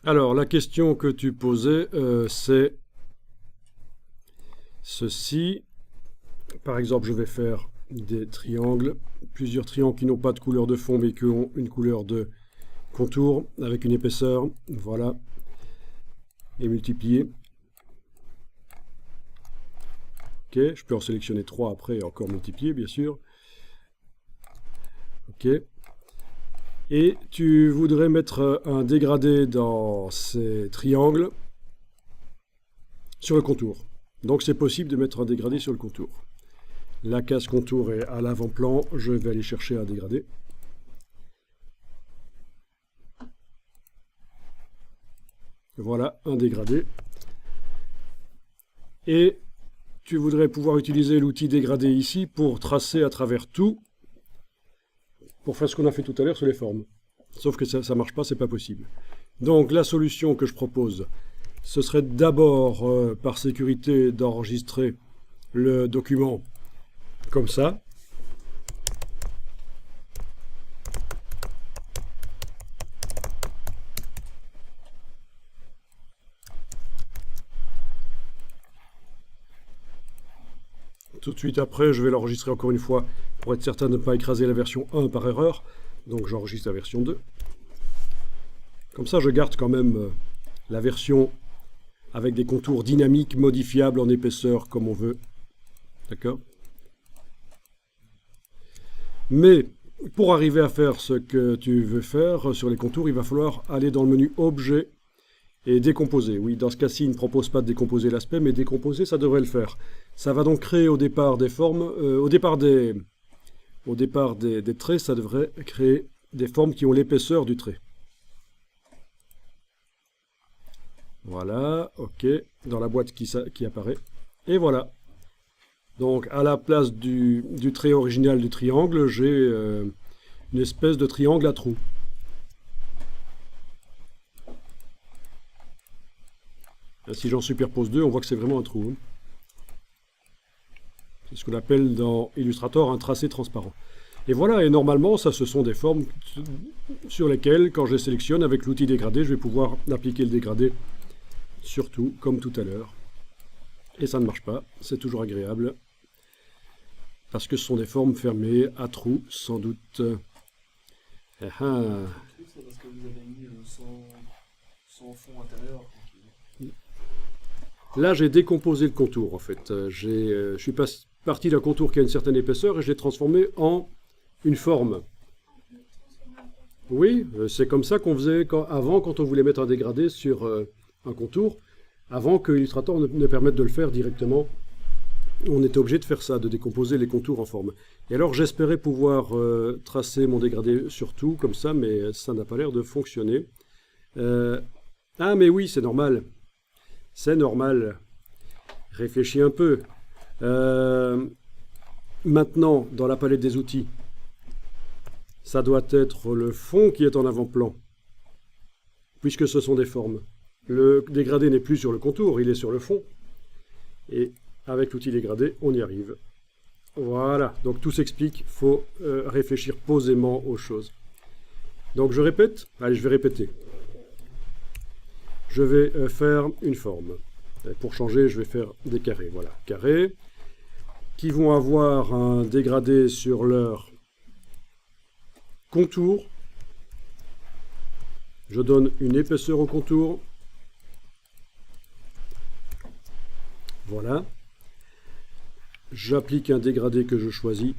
Alors, la question que tu posais, c'est ceci. Par exemple, je vais faire des triangles, plusieurs triangles qui n'ont pas de couleur de fond, mais qui ont une couleur de contour, avec une épaisseur, voilà, et multiplier. Ok, je peux en sélectionner 3 après et encore multiplier, bien sûr. Ok. Et tu voudrais mettre un dégradé dans ces triangles sur le contour. Donc c'est possible de mettre un dégradé sur le contour. La case contour est à l'avant-plan, je vais aller chercher un dégradé. Voilà, un dégradé. Et tu voudrais pouvoir utiliser l'outil dégradé ici pour tracer à travers tout, pour faire ce qu'on a fait tout à l'heure sur les formes. Sauf que ça ne marche pas, c'est pas possible. Donc la solution que je propose, ce serait d'abord, par sécurité, d'enregistrer le document comme ça. Tout de suite après, je vais l'enregistrer encore une fois pour être certain de ne pas écraser la version 1 par erreur. Donc j'enregistre la version 2. Comme ça, je garde quand même la version avec des contours dynamiques modifiables en épaisseur comme on veut. D'accord? Mais pour arriver à faire ce que tu veux faire sur les contours, il va falloir aller dans le menu Objet et décomposer. Oui, dans ce cas-ci, il ne propose pas de décomposer l'aspect, mais décomposer, ça devrait le faire. Ça va donc créer au départ des formes, au départ des traits, ça devrait créer des formes qui ont l'épaisseur du trait. Voilà, ok, dans la boîte qui apparaît. Et voilà. Donc à la place du trait original du triangle, j'ai une espèce de triangle à trous. Si j'en superpose deux, on voit que c'est vraiment un trou. Hein. C'est ce qu'on appelle dans Illustrator un tracé transparent. Et voilà, et normalement, ça ce sont des formes sur lesquelles, quand je les sélectionne avec l'outil dégradé, je vais pouvoir appliquer le dégradé sur tout, comme tout à l'heure. Et ça ne marche pas, c'est toujours agréable. Parce que ce sont des formes fermées, à trous, sans doute. C'est parce que vous avez mis sans fond intérieur. Là, j'ai décomposé le contour, en fait. Je suis parti d'un contour qui a une certaine épaisseur et je l'ai transformé en une forme. Oui, c'est comme ça qu'on faisait avant, quand on voulait mettre un dégradé sur un contour, avant que Illustrator ne permette de le faire directement. On était obligé de faire ça, de décomposer les contours en forme. Et alors, j'espérais pouvoir tracer mon dégradé sur tout, comme ça, mais ça n'a pas l'air de fonctionner. Ah, mais oui, c'est normal. C'est normal. Réfléchis un peu. Maintenant, dans la palette des outils, ça doit être le fond qui est en avant-plan, puisque ce sont des formes. Le dégradé n'est plus sur le contour, il est sur le fond. Et avec l'outil dégradé, on y arrive. Voilà, donc tout s'explique, il faut réfléchir posément aux choses. Donc je répète, allez, je vais répéter. Je vais faire une forme. Et pour changer, je vais faire des carrés, voilà, carrés, qui vont avoir un dégradé sur leur contour. Je donne une épaisseur au contour. Voilà. J'applique un dégradé que je choisis.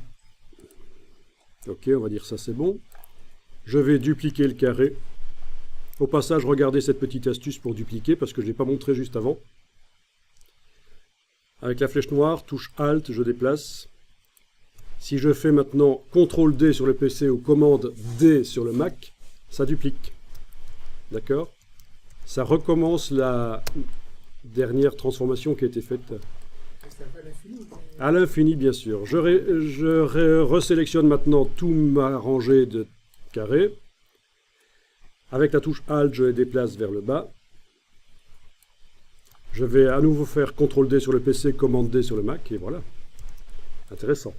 Ok, on va dire ça c'est bon. Je vais dupliquer le carré. Au passage, regardez cette petite astuce pour dupliquer, parce que je ne l'ai pas montré juste avant. Avec la flèche noire, touche Alt, je déplace. Si je fais maintenant CTRL D sur le PC ou commande D sur le Mac, ça duplique. D'accord? Ça recommence la dernière transformation qui a été faite. À l'infini, bien sûr. Je resélectionne maintenant tout ma rangée de carrés. Avec la touche Alt, je les déplace vers le bas. Je vais à nouveau faire CTRL D sur le PC, commande D sur le Mac, et voilà. Intéressant.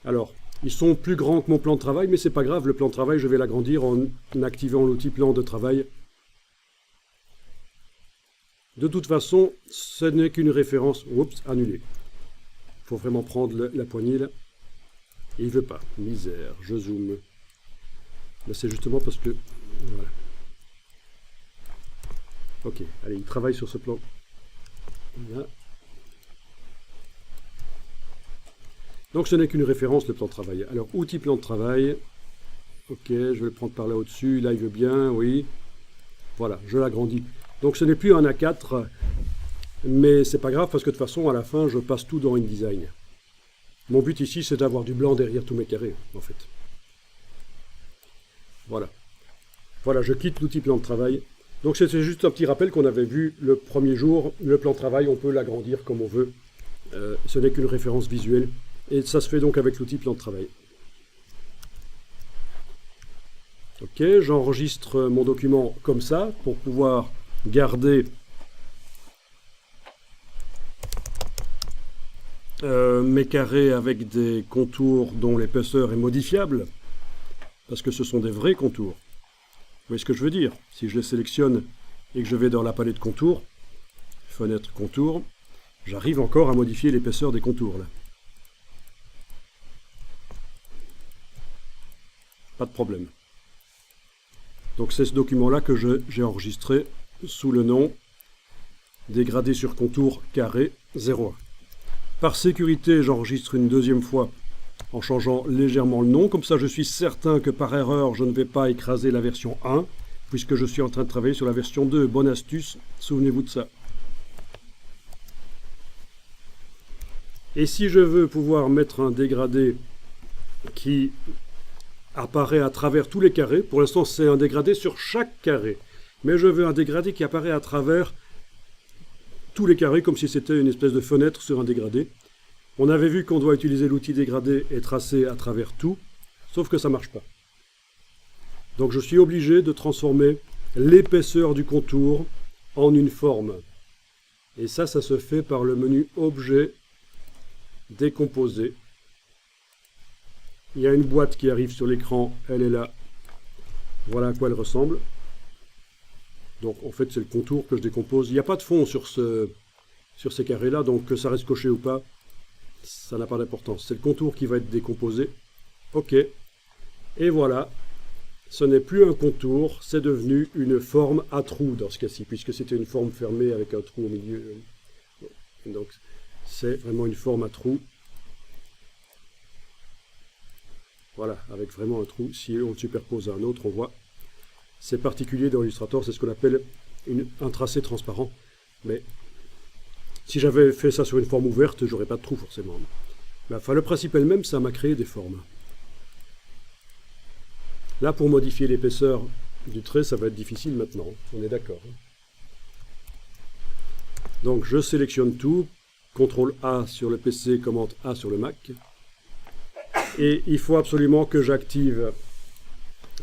Alors, Ils sont plus grands que mon plan de travail, mais c'est pas grave, le plan de travail, je vais l'agrandir en activant l'outil plan de travail. De toute façon, ce n'est qu'une référence. Oups, annulé. Il faut vraiment prendre la poignée là. Et il veut pas. Misère, je zoome. Mais c'est justement parce que... Voilà. Ok, allez, il travaille sur ce plan. Là. Donc ce n'est qu'une référence, le plan de travail. Alors, outil plan de travail. Ok, je vais le prendre par là au-dessus. Là, il veut bien, oui. Voilà, je l'agrandis. Donc ce n'est plus un A4, mais c'est pas grave parce que de toute façon, à la fin, je passe tout dans InDesign. Mon but ici, c'est d'avoir du blanc derrière tous mes carrés, en fait. Voilà. Voilà, je quitte l'outil plan de travail. Donc c'est juste un petit rappel qu'on avait vu le premier jour. Le plan de travail, on peut l'agrandir comme on veut. Ce n'est qu'une référence visuelle. Et ça se fait donc avec l'outil plan de travail. Ok, j'enregistre mon document comme ça pour pouvoir garder mes carrés avec des contours dont l'épaisseur est modifiable, parce que ce sont des vrais contours. Vous voyez ce que je veux dire? Si je les sélectionne et que je vais dans la palette contours, fenêtre contours, j'arrive encore à modifier l'épaisseur des contours là. Pas de problème. Donc c'est ce document-là que j'ai enregistré sous le nom dégradé sur contour carré 01. Par sécurité, j'enregistre une deuxième fois en changeant légèrement le nom. Comme ça, je suis certain que par erreur, je ne vais pas écraser la version 1, puisque je suis en train de travailler sur la version 2. Bonne astuce, souvenez-vous de ça. Et si je veux pouvoir mettre un dégradé qui apparaît à travers tous les carrés, pour l'instant c'est un dégradé sur chaque carré, mais je veux un dégradé qui apparaît à travers tous les carrés, comme si c'était une espèce de fenêtre sur un dégradé. On avait vu qu'on doit utiliser l'outil dégradé et tracer à travers tout, sauf que ça ne marche pas. Donc je suis obligé de transformer l'épaisseur du contour en une forme. Et ça se fait par le menu Objet, Décomposer. Il y a une boîte qui arrive sur l'écran, elle est là. Voilà à quoi elle ressemble. Donc en fait c'est le contour que je décompose. Il n'y a pas de fond sur ces carrés-là, donc que ça reste coché ou pas, ça n'a pas d'importance. C'est le contour qui va être décomposé. Ok. Et voilà. Ce n'est plus un contour, c'est devenu une forme à trou dans ce cas-ci, puisque c'était une forme fermée avec un trou au milieu. Donc c'est vraiment une forme à trou. Voilà, avec vraiment un trou. Si on le superpose à un autre, on voit. C'est particulier dans Illustrator, c'est ce qu'on appelle un tracé transparent. Mais si j'avais fait ça sur une forme ouverte, j'aurais pas de trou forcément. Mais enfin, le principe elle-même, ça m'a créé des formes. Là, pour modifier l'épaisseur du trait, ça va être difficile maintenant. On est d'accord. Donc, je sélectionne tout. CTRL A sur le PC, commande A sur le Mac. Et il faut absolument que j'active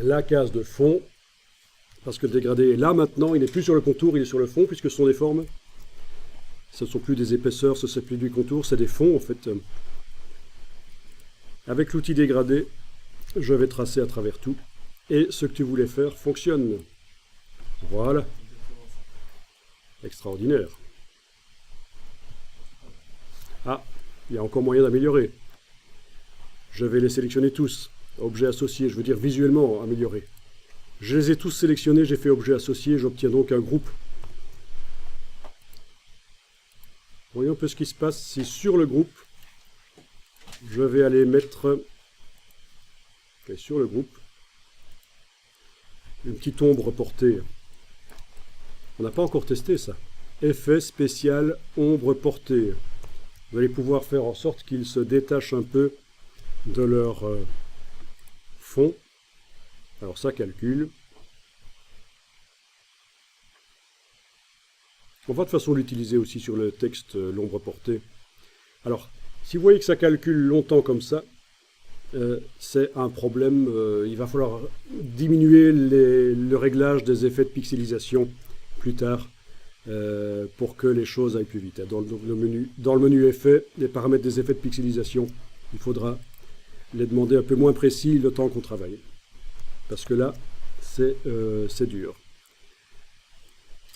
la case de fond, parce que le dégradé est là maintenant, il n'est plus sur le contour, il est sur le fond, puisque ce sont des formes. Ce ne sont plus des épaisseurs, ce n'est plus du contour, c'est des fonds en fait. Avec l'outil dégradé, je vais tracer à travers tout, et ce que tu voulais faire fonctionne. Voilà. Extraordinaire. Ah, il y a encore moyen d'améliorer. Je vais les sélectionner tous. Objet associé, je veux dire visuellement amélioré. Je les ai tous sélectionnés, j'ai fait objet associé, j'obtiens donc un groupe. Voyons un peu ce qui se passe si sur le groupe, je vais aller mettre sur le groupe une petite ombre portée. On n'a pas encore testé ça. Effet spécial ombre portée. Vous allez pouvoir faire en sorte qu'ils se détachent un peu de leur fond. Alors ça calcule. On va de toute façon l'utiliser aussi sur le texte, l'ombre portée. Alors, si vous voyez que ça calcule longtemps comme ça, c'est un problème. Il va falloir diminuer le réglage des effets de pixelisation plus tard pour que les choses aillent plus vite. Dans le menu effets, les paramètres des effets de pixelisation, il faudra les demander un peu moins précis le temps qu'on travaille. Parce que là, c'est dur.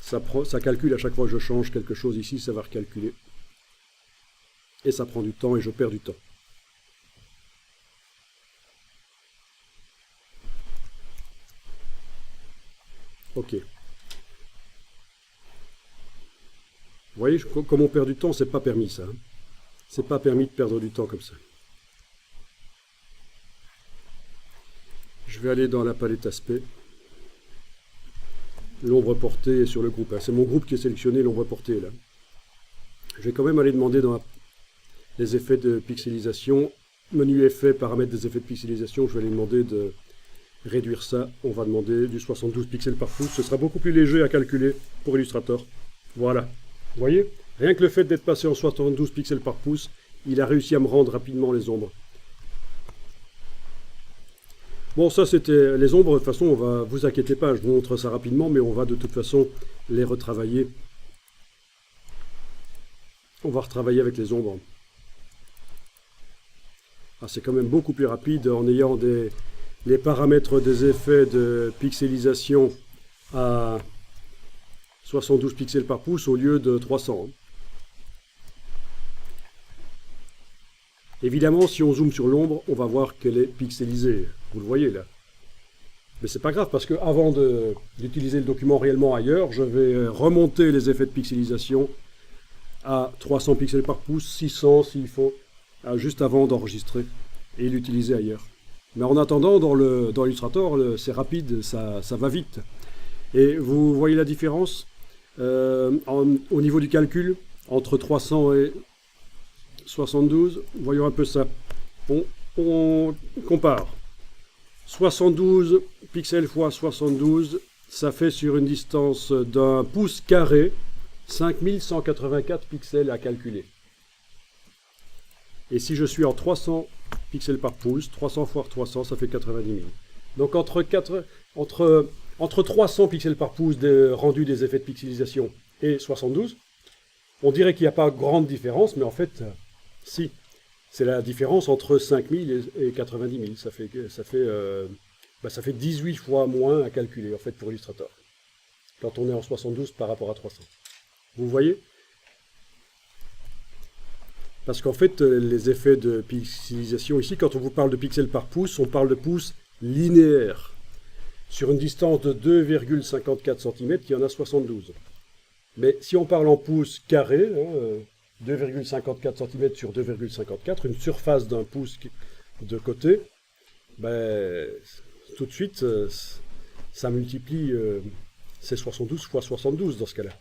Ça calcule à chaque fois que je change quelque chose ici, ça va recalculer. Et ça prend du temps et je perds du temps. Ok. Vous voyez, comme on perd du temps, c'est pas permis ça. C'est pas permis de perdre du temps comme ça. Je vais aller dans la palette aspect. L'ombre portée est sur le groupe. C'est mon groupe qui est sélectionné, l'ombre portée là. Je vais quand même aller demander dans les effets de pixelisation. Menu effets, paramètres des effets de pixelisation. Je vais aller demander de réduire ça. On va demander du 72 pixels par pouce. Ce sera beaucoup plus léger à calculer pour Illustrator. Voilà. Vous voyez? Rien que le fait d'être passé en 72 pixels par pouce, il a réussi à me rendre rapidement les ombres. Bon, ça c'était les ombres. De toute façon, vous inquiétez pas, je vous montre ça rapidement, mais on va de toute façon les retravailler. On va retravailler avec les ombres. Ah, c'est quand même beaucoup plus rapide en ayant les paramètres des effets de pixelisation à 72 pixels par pouce au lieu de 300. Évidemment, si on zoome sur l'ombre, on va voir qu'elle est pixelisée. Vous le voyez là. Mais c'est pas grave parce que avant d'utiliser le document réellement ailleurs, je vais remonter les effets de pixelisation à 300 pixels par pouce, 600 s'il faut, juste avant d'enregistrer et l'utiliser ailleurs. Mais en attendant, dans Illustrator, c'est rapide, ça va vite. Et vous voyez la différence au niveau du calcul entre 300 et 72. Voyons un peu ça. On compare. 72 pixels fois 72, ça fait sur une distance d'un pouce carré 5184 pixels à calculer. Et si je suis en 300 pixels par pouce, 300 fois 300, ça fait 90 000. Donc entre 300 pixels par pouce rendu des effets de pixelisation et 72, on dirait qu'il n'y a pas grande différence, mais en fait, si. C'est la différence entre 5000 et 90 000. Ça fait 18 fois moins à calculer, en fait, pour Illustrator. Quand on est en 72 par rapport à 300. Vous voyez? Parce qu'en fait, les effets de pixelisation ici, quand on vous parle de pixels par pouce, on parle de pouces linéaires. Sur une distance de 2,54 cm, il y en a 72. Mais si on parle en pouces carrés, 2,54 cm sur 2,54, une surface d'un pouce de côté, ben, tout de suite, ça multiplie, c'est 72 fois 72 dans ce cas-là.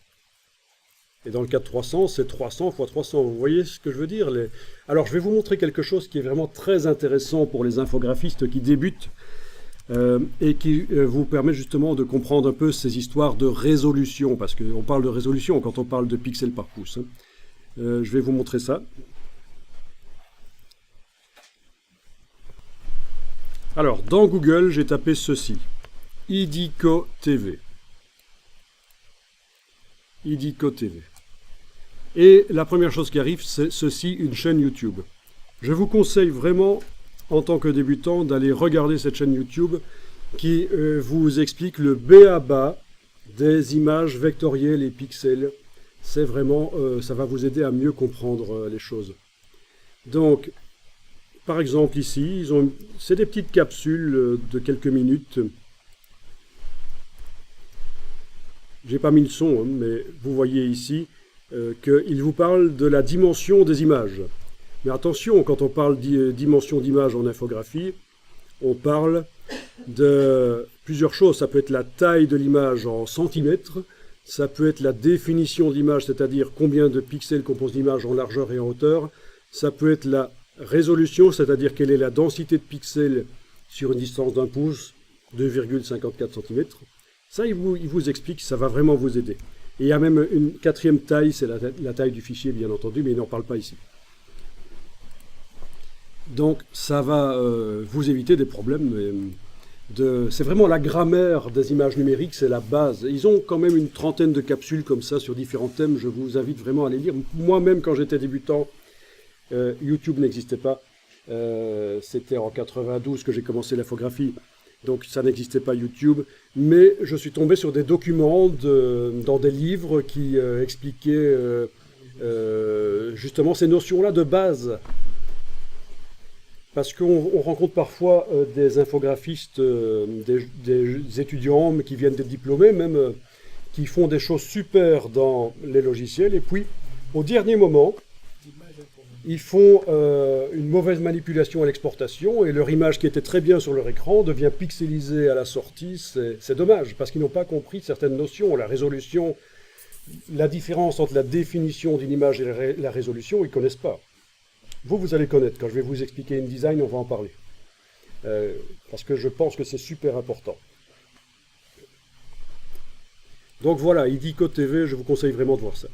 Et dans le cas de 300, c'est 300 fois 300. Vous voyez ce que je veux dire? Alors, je vais vous montrer quelque chose qui est vraiment très intéressant pour les infographistes qui débutent et qui vous permet justement de comprendre un peu ces histoires de résolution, parce qu'on parle de résolution quand on parle de pixels par pouce. Je vais vous montrer ça. Alors, dans Google, j'ai tapé ceci. Idico TV. Idico TV. Et la première chose qui arrive, c'est ceci, une chaîne YouTube. Je vous conseille vraiment, en tant que débutant, d'aller regarder cette chaîne YouTube qui vous explique le b.a.-ba des images vectorielles et pixels. C'est vraiment, ça va vous aider à mieux comprendre les choses. Donc, par exemple ici, c'est des petites capsules de quelques minutes. J'ai pas mis le son, hein, mais vous voyez ici qu'il vous parle de la dimension des images. Mais attention, quand on parle de dimension d'image en infographie, on parle de plusieurs choses. Ça peut être la taille de l'image en centimètres, ça peut être la définition de l'image, c'est-à-dire combien de pixels compose l'image en largeur et en hauteur. Ça peut être la résolution, c'est-à-dire quelle est la densité de pixels sur une distance d'un pouce, 2,54 cm. Ça, il vous explique, ça va vraiment vous aider. Et il y a même une quatrième taille, c'est la taille du fichier, bien entendu, mais il n'en parle pas ici. Donc, ça va vous éviter des problèmes. C'est vraiment la grammaire des images numériques, c'est la base. Ils ont quand même une trentaine de capsules comme ça sur différents thèmes. Je vous invite vraiment à les lire. Moi-même, quand j'étais débutant, YouTube n'existait pas. C'était en 92 que j'ai commencé l'infographie, donc ça n'existait pas YouTube. Mais je suis tombé sur des documents dans des livres qui expliquaient justement ces notions-là de base. Parce qu'on rencontre parfois des infographistes, des étudiants qui viennent d'être diplômés, même qui font des choses super dans les logiciels, et puis au dernier moment, ils font une mauvaise manipulation à l'exportation, et leur image qui était très bien sur leur écran devient pixelisée à la sortie. C'est dommage, parce qu'ils n'ont pas compris certaines notions, la résolution, la différence entre la définition d'une image et la résolution, ils ne connaissent pas. Vous allez connaître. Quand je vais vous expliquer InDesign, on va en parler. Parce que je pense que c'est super important. Donc voilà, IDCode TV, je vous conseille vraiment de voir ça.